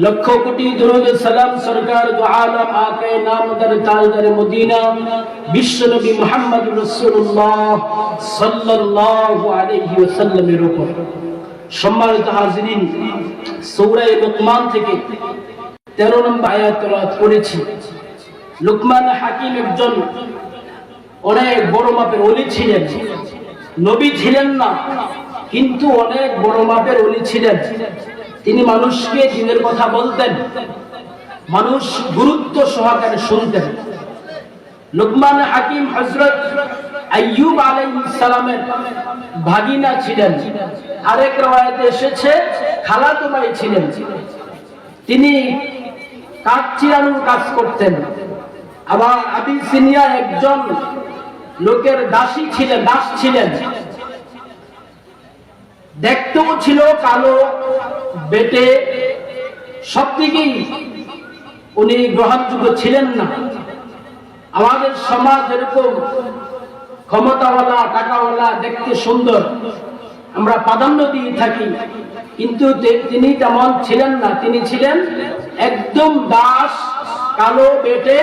लख कोटि दुरूद सलाम सरकार दो आलम आके नामदार ताजदार मदीना विश्व नबी मुहम्मद रसूलुल्लाह सल्लल्लाहु अलैहि वसल्लमेर উপর। সম্মানিত হাজিরিন, সূরা লুকমান থেকে 13 নম্বর আয়াত তেলাওয়াত করেছি। লুকমান হাকিম একজন অনেক বড় মাপের ওলি ছিলেন, নবী ছিলেন না কিন্তু অনেক বড় মাপের ওলি ছিলেন। তিনি মানুষকে দ্বীনের কথা বলতেন, মানুষ গুরুত্ব সহকারে শুনতেন। লুকমান হাকিম হযরত আইয়ুব আলাইহিস সালামের ভাগিনা ছিলেন, আরেক রওয়ায়াতে এসেছে খালাতো ভাই ছিলেন। তিনি কাঠ চিরানোর কাজ করতেন। আবার আবিসিনিয়া একজন লোকের দাসী ছিলেন, দাস ছিলেন। দেখতেও ছিল কালো, বেটে, সব দিকেই উনি গ্রহণযোগ্য ছিলেন না। আমাদের সমাজ এরকম ক্ষমতাওয়ালা, টাকাওয়ালা, দেখতে সুন্দর আমরা প্রাধান্য দিয়ে থাকি, কিন্তু তিনি তেমন ছিলেন না। তিনি ছিলেন একদম দাস, কালো, বেটে,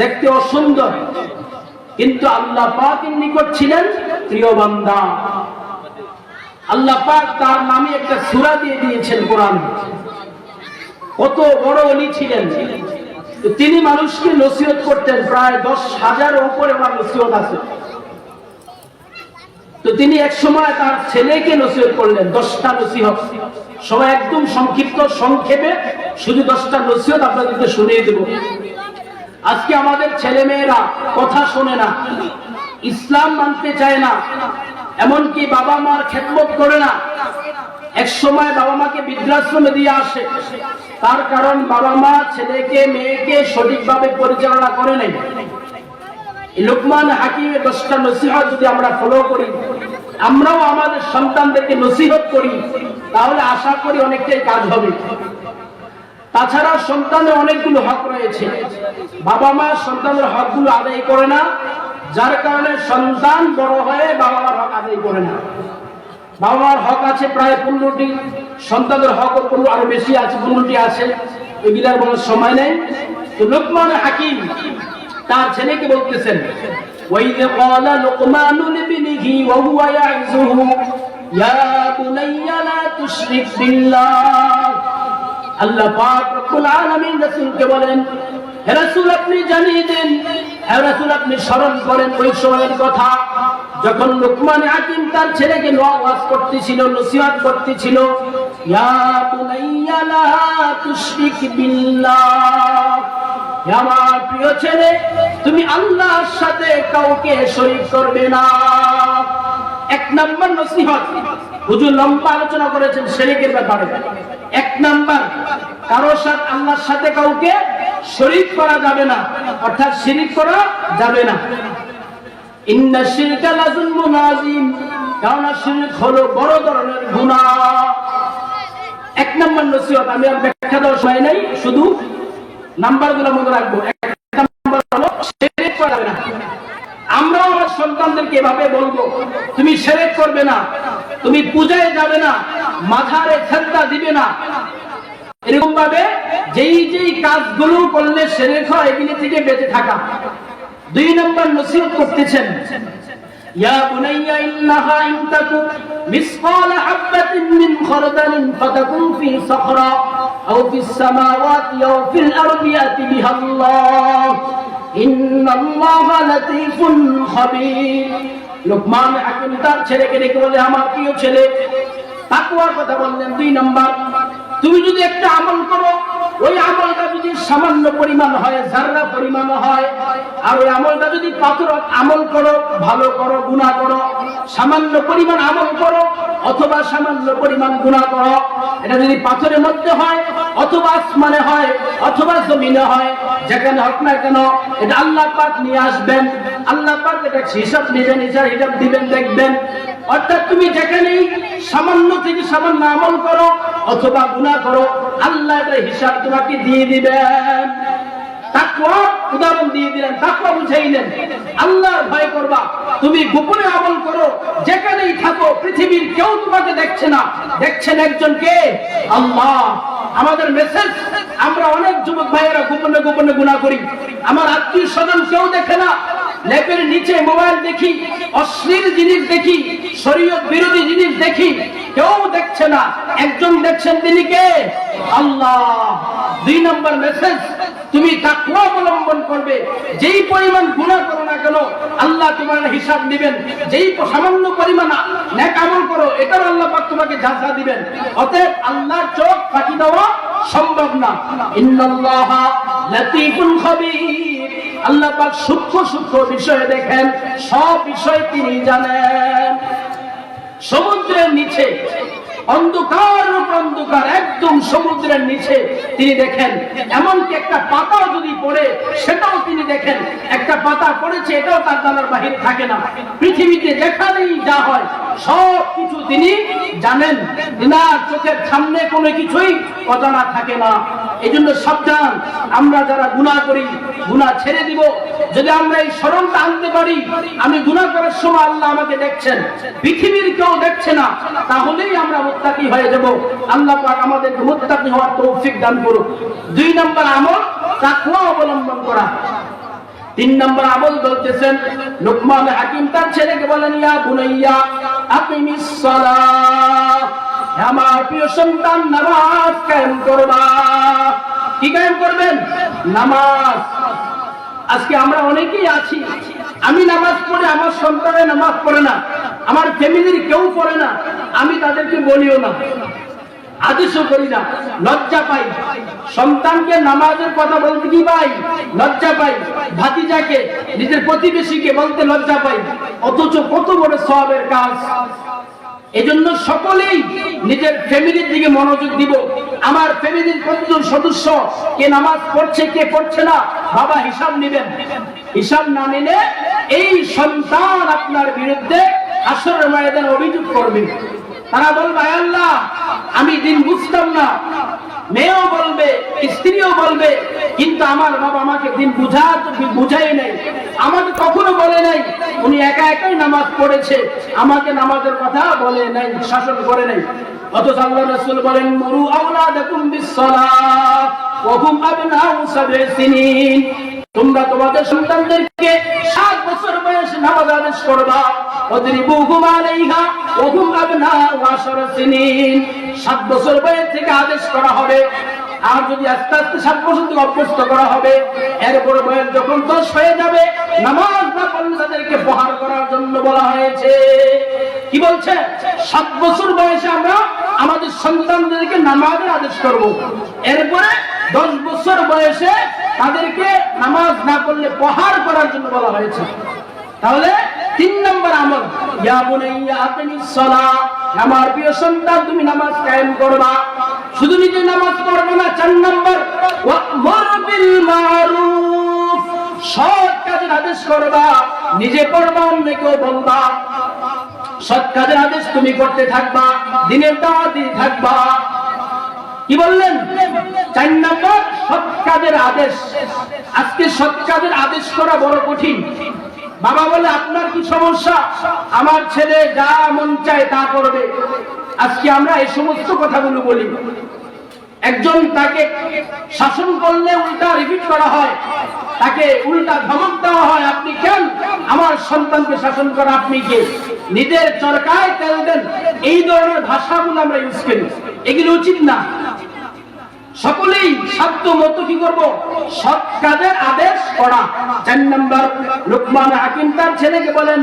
দেখতে অসুন্দর, কিন্তু আল্লাহ পাকের নিকট ছিলেন প্রিয় বান্দা। আল্লাহ পাক তার নামে একটা সূরা দিয়ে দিয়েছেন কোরআনে। কত বড় ওলি ছিলেন। তিনি মানুষকে নসিহত করতেন, প্রায় 10,000 উপরে ওনার নসিহত আছে। তো তিনি এক সময় তার ছেলেকে নসিহত করলেন, 10টা নসিহত। সবাই একদম সংক্ষিপ্ত সংক্ষেপে শুধু 10টা নসিহত আপনাদেরকে শুনিয়ে দেব। আজকে আমাদের ছেলে মেয়েরা কথা শোনে না, ইসলাম মানতে চায় না, এমনকি বাবা মার খেদমত করে না। এক সময় বাবা মাকে বৃদ্ধাশ্রমে দিয়ে আসে, তার কারণ বাবা মা ছেলেকে মেয়েকে সঠিকভাবে পরিচালনা করে নাই। লুকমান হাকিমের 10টা নসিহত যদি আমরা ফলো করি, আমরাও আমাদের সন্তানদেরকে নসিহত করি, তাহলে আশা করি অনেকটাই কাজ হবে। তাছাড়া সন্তানের অনেকগুলো হক রয়েছে, বাবা মা সন্তানের হকগুলো আদায় করে না, যার কারণে সন্তান বড় হয়ে বাবা মার হক আদায় করে না। বাবা মার হক আছে প্রায় 15টি, সন্তানের হক আরো বেশি আছে, 15টি আছে, এগুলার বলার সময় নেই। তো লুকমান হাকিম তার ছেলেকে বলতেছেন, ওয়াইদ ক্বালা লুকমানু লিবনিহি ওয়া হুয়া ইয়াইযুহু ইয়া বুনাইয়া লা তুশরিক বিল্লাহ। আল্লাহ পাক রব্বুল আলামিন রাসূলকে বলেন, হে রাসূল আপনি জানিয়ে দেন, হে রাসূল আপনি স্মরণ করেন ওই সময়ের কথা যখন লুকমান হাকিম তার ছেলেকে ওয়াজ করতেছিল, নসিহত করতেছিল, ইয়া বুনাইয়া লা তুশরিক বিল্লাহ, হে আমার প্রিয় ছেলে তুমি আল্লাহর সাথে কাউকে শরীক করবে না। এক নাম্বার নসিহত, হুজুর লম্বা আলোচনা করেছেন শিরকের ব্যাপারে। এক নাম্বার, কারো সাথে আল্লাহর সাথে কাউকে শরীক করা যাবে না, অর্থাৎ শিরক করা যাবে না। ইন্না শিরকা লাযুলমুন আযীম, কারণ শিরক হলো বড় ধরনের গুনাহ। এক নাম্বার নসিহত, আমি আর ব্যাখ্যা দেওয়ার সময় নাই, শুধু নাম্বারগুলো মনে রাখবো। এক নাম্বার হলো শিরক করা যাবে না। আমরাও আমার সন্তানদেরকে এভাবে বলবো, তুমি শিরক করবে না, তুমি পূজায় যাবে না, মাথারে সেজদা দিবে না, এরকম ভাবে যেই যেই কাজগুলো করলে শিরক হয় এগুলি থেকে বেঁচে থাকা। 2 নম্বর নসিহত করতেছেন, ইয়া বুনাইয়া ইন্নাহা ইন তাকু মিসকাল হাববাতিন মিন খারদালিন ফাতাকুন ফি সাখরা আও ফিস সামাওয়াতি আও ফিল আরদি ইয়াতি বিহা আল্লাহ ইন্নাল্লাহা লাতীফুন খাবীর। লুকমান হাকিম তার ছেলেকে ডেকে বলে, আমার প্রিয় ছেলে, তাকওয়ার কথা বললেন। 2 নম্বর, তুমি যদি একটা আমল করো, ওই আমলটা যদি সামান্য পরিমাণ হয়, যারা পরিমাণ হয়, আর ওই আমলটা যদি পাথর আমল করো, ভালো করো, গুনাহ করো, সামান্য পরিমাণ আমল করো অথবা সামান্য পরিমাণ গুনাহ করো, এটা যদি পাথরের মধ্যে হয় অথবা আসমানে হয় অথবা জমিনে হয়, যেখানে হোক না কেন এটা আল্লাহ পাক নিয়ে আসবেন। আল্লাহ পাক এটা হিসাব নেবেন, হিসাব দিবেন, দেখবেন। অর্থাৎ তুমি যেখানেই সামান্য থেকে সামান্য আমল করো অথবা গুনাহ করো, আল্লাহ এটার হিসাব তোমাকে দিয়ে দিবেন। তাকওয়া উদাহরণ দিয়ে দিলেন, তাকওয়া বুঝাইলেন। আল্লাহর ভয় করবা, তুমি গোপনে আমল করো, যেখানেই থাকো, পৃথিবীর কেউ তোমাকে দেখছে না, দেখছেন একজন কে? আল্লাহ। আমাদের মেসেজ, আমরা অনেক যুবক ভাইয়েরা গোপনে গোপনে গুনাহ করি। আমার আত্মীয় স্বজন কেউ দেখে না, ল্যাপের নিচে মোবাইল দেখি, অশ্লীল জিনিস দেখি, শরীয়ত বিরোধী জিনিস দেখি, কেউ দেখছে না। একজন দেখছেন, তিনি কে? আল্লাহ। 2 নম্বর মেসেজ, তুমি তাকওয়া অবলম্বন করবে। যেই পরিমাণ গুনাহ করো না কেন, আল্লাহ তোমার হিসাব দিবেন। যেই সামান্য পরিমাণ নেক আমল করো, এটার আল্লাহ পাক তোমাকে জাযা দিবেন। অতএব আল্লাহর চোখ ফাঁকি দেওয়া সম্ভব না। ইন্নাল্লাহা লাতীফুন খাবীর, আল্লাহ পাক সূক্ষ্ম সূক্ষ্ম বিষয় দেখেন, সব বিষয় তিনি জানেন। সমুদ্রের নিচে অন্ধকার অন্ধকার, একদম সমুদ্রের নিচে তিনি দেখেন। এমনকি একটা পাতাও যদি পড়ে, সেটাও তিনি দেখেন। একটা পাতা পড়েছে, এটাও তার জানার বাহিরে থাকে না। পৃথিবীতে যেখানেই যা হয় সব কিছু তিনি জানেন। তিনার চোখের সামনে কোনো কিছুই অজানা থাকে না। এই জন্য সাবধান, আমরা যারা গুনাহ করি, গুনাহ ছেড়ে দিব। যদি আমরা এই স্মরণটা আনতে পারি, আমি গুনাহ করার সময় আল্লাহ আমাকে দেখছেন, পৃথিবীর কেউ দেখছে না, তাহলেই আমরা মুত্তাকি হয়ে যাব। আল্লাহ পাক আমাদেরকে মুত্তাকি হওয়ার তৌফিক দান করুন। 2 নম্বর আমল, তাকওয়া অবলম্বন করা। 3 নম্বর আমল বলতেছেন, লুকমান হাকিম তার ছেলেকে বলেন, ইয়া বুনাইয়া আকিমিস সালাহ, আমার প্রিয় সন্তান, নামাজ কায়েম করবা। কি কায়েম করবেন? নামাজ। আজকে আমরা অনেকেই আছি, আমি নামাজ পড়ে, আমার সন্তানের নামাজ পড়ে না, আমার ফ্যামিলির কেউ পড়ে না, আমি তাদেরকে বলিও না, আদেশও করি না, লজ্জা পাই। সন্তানকে নামাজের কথা বলতে কি পাই? লজ্জা পাই। ভাতিজাকে, নিজের প্রতিবেশীকে বলতে লজ্জা পাই, অথচ কত বড় সওয়াবের কাজ। এজন্য সকলেই নিজের ফ্যামিলির দিকে মনোযোগ দিব। আমার ফ্যামিলির প্রতিজন সদস্য কে নামাজ পড়ছে, কে পড়ছে না, বাবা হিসাব নেবেন। হিসাব না নিলে এই সন্তান আপনার বিরুদ্ধে হাসরের ময়দানে অভিযোগ করবে। তারা বলবে, আল্লাহ আমি দিন বুঝতাম না। মেয়েও বলবে, স্ত্রীও বলবে, কিন্তু আমার বাবা আমাকে দিন বুঝাই নাই, আমাকে কখনো বলে নাই, উনি একা একাই নামাজ পড়েছে, আমাকে নামাজের কথা বলে নাই, শাসন করে নাই। অথচ আল্লাহ রাসূল বলেন, মুরু আওলাদাকুম বিস-সালাহ ওয়া হুম আবনাউ 7 সিনিন, তোমরা তোমাদের সন্তানদেরকে 7 বছর বয়সে নামাজ আদেশ করবা। ওয়াদরিবুহুম আলাইহা ওয়া হুম আবনাউ 10 সিনিন, 7 বছর বয়স থেকে আদেশ করা হবে। আর যদি আস্তে আস্তে 7 বছর থেকে অভ্যস্ত করা হবে, এরপরে বয়স যখন 10 হয়ে যাবে, নামাজ না পড়লে তাদেরকে প্রহার করার জন্য বলা হয়েছে। কি বলছে? 7 বছর বয়সে আমরা আমাদের সন্তানদেরকে নামাজের আদেশ করব। এরপরে 10 বছর বয়সে তাদেরকে নামাজ না পড়লে প্রহার করার জন্য বলা হয়েছে। তাহলে 3 নম্বর আমল, ইয়া বুনাইয়া আকিমিস সালাহ, আমার প্রিয় সন্তান তুমি নামাজ কায়েম করবা। শুধু নিজে নামাজ পড়বে না, 4 নম্বর, ওয়া'মুর বিল মারুফ, সৎ কাজের আদেশ করবা। নিজে পড়বা, অন্যকেও বলবা। সৎ কাজের আদেশ তুমি করতে থাকবা, দিনের দাওয়াত দিতে থাকবা। কি বললেন? 4 নম্বর, সৎ কাজের আদেশ। আজকে সৎ কাজের আদেশ করা বড় কঠিন। বাবা বলে, আপনার কি সমস্যা? আমার ছেলে যা মন চায় তা করবে। আজকে আমরা এই সমস্ত কথাগুলো বলি। একজন তাকে শাসন করলে উল্টা রিপিট করা হয়, তাকে উল্টা ধমক দেওয়া হয়, আপনি কেন আমার সন্তানকে শাসন করা, আপনি কে? নিজের চরকায় তেল দেন। এই ধরনের ভাষাগুলো আমরা ইউজ করি, এগুলো উচিত না। সকলেই সাধ্য মতো কি করব? সৎ কাজের আদেশ করা। 4 নম্বর, লুকমান হাকিম তার ছেলেকে বলেন,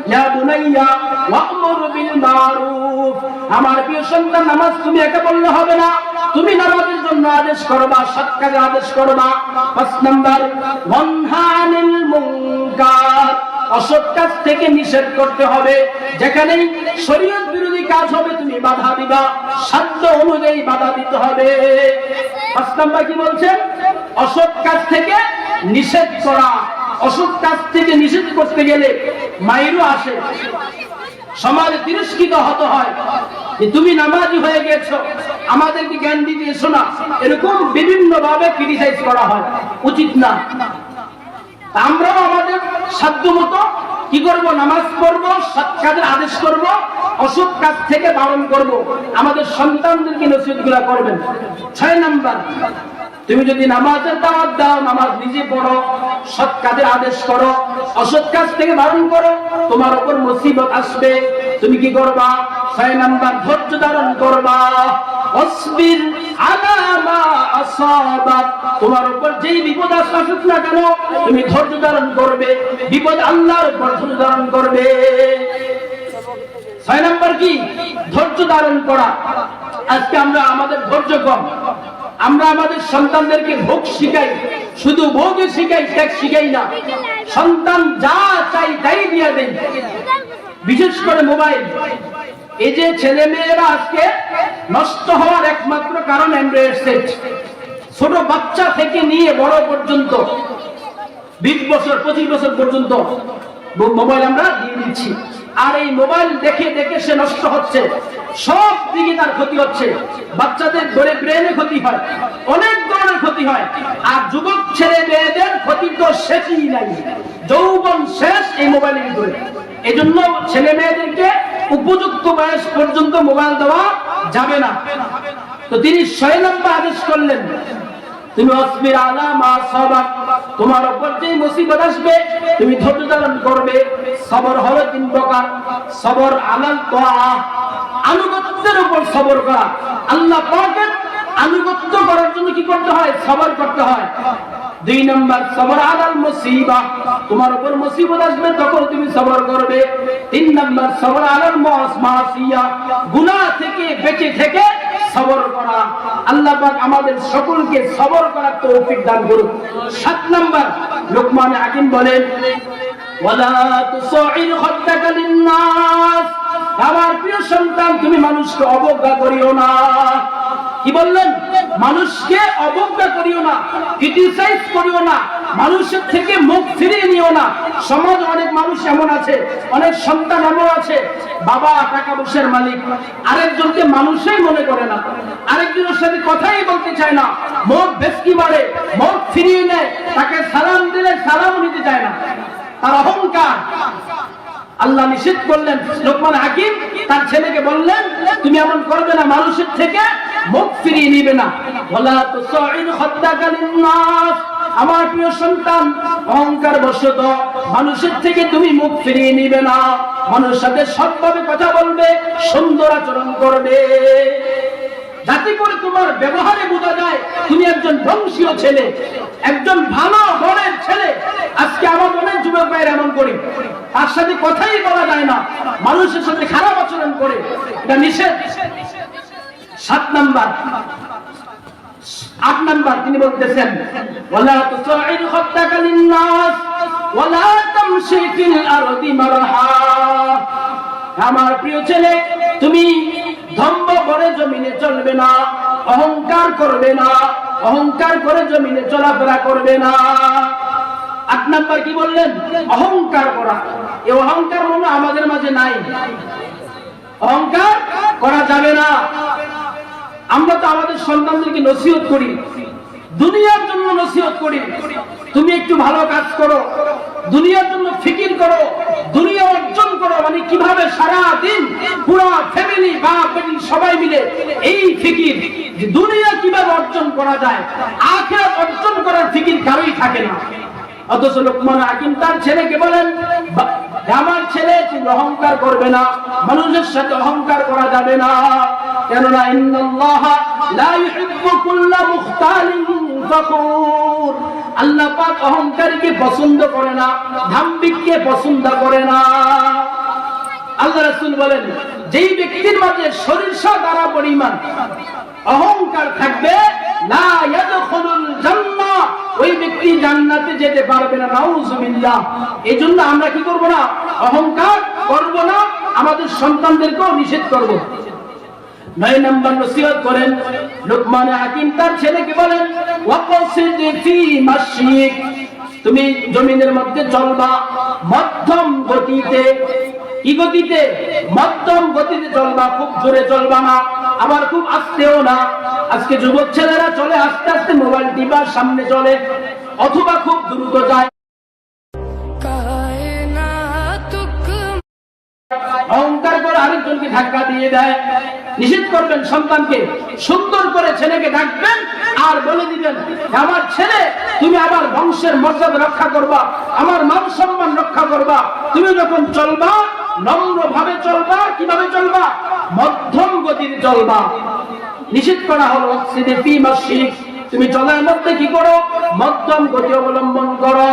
ইয়া বুনাইয়া ওয়া'মুর বিল মারুফ, আমার প্রিয় সন্তান, নামাজ তুমি একা পড়লে হবে না, তুমি নামাজের জন্য আদেশ করবা, সৎ কাজের আদেশ করবা। 5 নম্বর, ওয়ানহা আনিল মুনকার, অসৎ কাজ থেকে নিষেধ করতে হবে। যেখানেই শরীয়ত বিরোধী কাজ হবে তুমি বাধা দিবা, সাধ্য অনুযায়ী বাধা দিতে হবে। 5 নম্বর কি বলছেন? অসৎ কাজ থেকে নিষেধ করা। অসৎ কাজ থেকে নিষেধ করতে গেলে মাইরও আসে, সমাজে তিরস্কৃত হতে হয় যে তুমি নামাজি হয়ে গেছো, আমাদেরকে জ্ঞান দিতে এসো না, এরকম বিভিন্ন ভাবে ক্রিটিসাইজ করা হয়, উচিত না। আমরাও আমাদের সাধ্য মতো কি করব? নামাজ পড়বো, সৎ কাজের আদেশ করব, অসৎ কাজ থেকে বারণ করব। আমাদের সন্তানদেরকে নসিহতগুলো করবেন। 6 নাম্বার, তুমি যদি নামাজের দাওয়াত দাও, নামাজ নিজে পড়ো, সৎ কাজের আদেশ করো, অসৎ কাজ থেকে বারণ করো, তোমার উপর মুসিবত আসবে। তুমি কি করবা? 6 নাম্বার, ধৈর্য ধারণ করবা। অসবির আলা মা আসাবাক, তোমার উপর যেই বিপদ আসুক না কেন তুমি ধৈর্য ধারণ করবে। বিপদ আল্লাহর উপর ধৈর্য ধারণ করবে। 6 নাম্বার কি? ধৈর্য ধারণ করা। আজকে আমরা আমাদের ধৈর্য কম। আমরা আমাদের সন্তানদেরকে ভোগ শিখাই, শুধু ভোগে শিখাই, ত্যাগ শিখাই না। সন্তান যা চাই তাই দিয়ে দেই, বিশেষ করে মোবাইল। এই যে ছেলে মেয়েরা আজকে নষ্ট হওয়ার একমাত্র কারণ অ্যান্ড্রয়েড সেট। ছোট বাচ্চা থেকে নিয়ে বড় পর্যন্ত 20 বছর 25 বছর পর্যন্ত মোবাইল আমরা দিয়ে দিচ্ছি। আর এই মোবাইল দেখে দেখে সে নষ্ট হচ্ছে, সব দিকে তার ক্ষতি হচ্ছে। বাচ্চাদের ধরে ব্রেনে ক্ষতি হয়, অনেক ধরনের ক্ষতি হয়। আর যুবক ছেলে মেয়েদের ক্ষতি তো শেষই নাই, যৌবন শেষ এই মোবাইলের ভিতরে। এই জন্য ছেলে মেয়েদেরকে উপযুক্ত বয়স পর্যন্ত মোবাইল দেওয়া যাবে না। তো তিনি 6 নম্বর আদেশ করলেন, তুমি অসবির আলা মা সাবাক, তোমার উপর যে মুসিবত আসবে তুমি ধৈর্য ধারণ করবে। সবর হলো 3 প্রকার। সবর আলাল তাআ, আনুগত্যের উপর সবর করা। আল্লাহ পাকের আনুগত্য করার জন্য কি করতে হয়? সবর করতে হয়। 2 নম্বর, সবর আলাল মুসিবা, তোমার উপর মুসিবত আসবে তখন তুমি সবর করবে। 3 নম্বর, সবর আলাল মাসিয়া, গুনাহ থেকে বেঁচে থেকে সবর করা। আল্লাহ পাক আমাদের সকলকে সবর করার তৌফিক দান করুন। 7 নম্বর, লোকমান হাকিম বলেন, ওয়ালা তুসাইর খাদ্দাকা লিন-নাস, আমার প্রিয় সন্তান তুমি মানুষকে অবজ্ঞা করিও না। কি বললেন? মানুষকে অবজ্ঞা করিও না, ক্রিটিসাইজ করিও না, মানুষের থেকে মুখ ফিরিয়ে নিও না। সমাজ অনেক মানুষ এমন আছে, অনেক সন্তান এমন আছে, বাবা টাকা পয়সার মালিক, আরেকজনকে মানুষই মনে করে না, আরেকজনের সাথে কথাই বলতে চায় না, মুখ ভেসকি মারে, মুখ ফিরিয়ে নেয়, তাকে সালাম দিলে সালাম নিতে চায় না, তার অহংকার। আল্লাহ নিষেধ করলেন। লোকমান হাকিম তার ছেলেকে বললেন, তুমি এমন করবে না, মানুষের থেকে মুখ ফিরিয়ে নিবে না। ওয়ালা তুসাইর খাদ্দাকা লিন-নাস, আমার প্রিয় সন্তান অহংকার বশত মানুষের থেকে তুমি মুখ ফিরিয়ে নিবে না। মানুষের সাথে সৎভাবে কথা বলবে, সুন্দর আচরণ করবে, যাতে করে তোমার ব্যবহারে বোঝা যায় তুমি একজন বংশীয় ছেলে, একজন ভালো ঘরের ছেলে। আজকে আমার অনেক যুবক ভাইয়ের এমন করে, তার সাথে কথাই বলা যায় না, মানুষের সাথে খারাপ আচরণ করে, এটা নিষেধ। 7 নম্বর, 8 নম্বর তিনি বলতেছেন, ওয়ালা তুসাইর খাদ্দাকা লিন-নাস ওয়ালা তামশি ফিল আরদি মারহা, আমার প্রিয় ছেলে তুমি ধম্ম করে জমিনে চলবে না, অহংকার করবে না, অহংকার করে জমিনে চলাফেরা করবে না। 8 নম্বর কি বললেন? অহংকার করা। এই অহংকার মনে আমাদের মাঝে নাই, অহংকার করা যাবে না। আমরা তো আমাদের সন্তানদেরকে নসিহত করি, দুনিয়ার জন্য নসিহত করি, তুমি একটু ভালো কাজ করো, দুনিয়ার জন্য ফিকির করো, দুনিয়া অর্জন করো। মানে কিভাবে সারা দিন পুরো ফ্যামিলি বাপ বেটি সবাই মিলে এই ফিকির, যে দুনিয়া কিভাবে অর্জন করা যায়, আখিরাত অর্জন করার ফিকির কারোই থাকে না। অথচ লোকমান হাকিম তার ছেলেকে বলেন, আমার ছেলে তুমি অহংকার করবে না, মানুষের সাথে অহংকার করা যাবে না। কেননা ইন্নাল্লাহা লা ইউহিব্বু কুল্লা মুখতালিন ফখুর, আল্লাহ পাক অহংকারীকে পছন্দ করে না, দাম্ভিককে পছন্দ করে না। আল্লাহ রাসূল বলেন, যেই ব্যক্তির মাঝে সরিষা দ্বারা পরিমাণ অহংকার থাকবে, লা ইয়াদখুলুল জান্নাহ, ওই ব্যক্তি জান্নাতে যেতে পারবে না। নাউযুবিল্লাহ। এজন্য আমরা কি করব না? অহংকার করব না, আমাদের সন্তানদেরকেও নিষেধ করব। 9 নম্বর নসিহত করেন লোকমান হাকিম তার ছেলেকে বলেন, ওয়াকসিদ ফি মাশিক, তুমি জমিনের মধ্যে চলবা মধ্যম গতিতে। কি গতিতে? মধ্যম গতিতে চলবা, খুব জোরে চলবা না, আবার খুব আস্তেও না। আজকে যুবক ছেলেরা চলে আস্তে আস্তে, মোবাইল টিপার সামনে চলে, অথবা খুব দ্রুত যায়। অহংকার করে আরেকজনকে ধাক্কা দিয়ে দেয়। নিষেধ করবেন সন্তানকে, সুন্দর করে ছেলেকে ডাকবেন আর বলে দিবেন, আমার ছেলে তুমি আমার বংশের মর্যাদা রক্ষা করবা, আমার মান সম্মান রক্ষা করবা। তুমি যখন চলবা নম্র ভাবে চলবা। কিভাবে চলবা? মধ্যম গতির চলবা। নিষেধ করা হলো তুমি চলার মধ্যে কি করো? মধ্যম গতি অবলম্বন করো।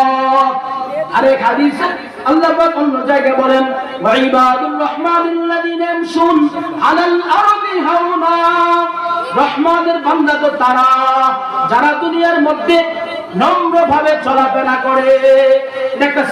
আরেক হাদিসে আল্লাহ পাক অন্য জায়গায় বলেন, ওয়াইবাদুর রহমানিল্লাযীনা ইয়ামশুন আলাল আরদি হাওনা। রহমানের বান্দা তো তারা যারা দুনিয়ার মধ্যে নম্রভাবে চলাফেরা করে। এটা একটা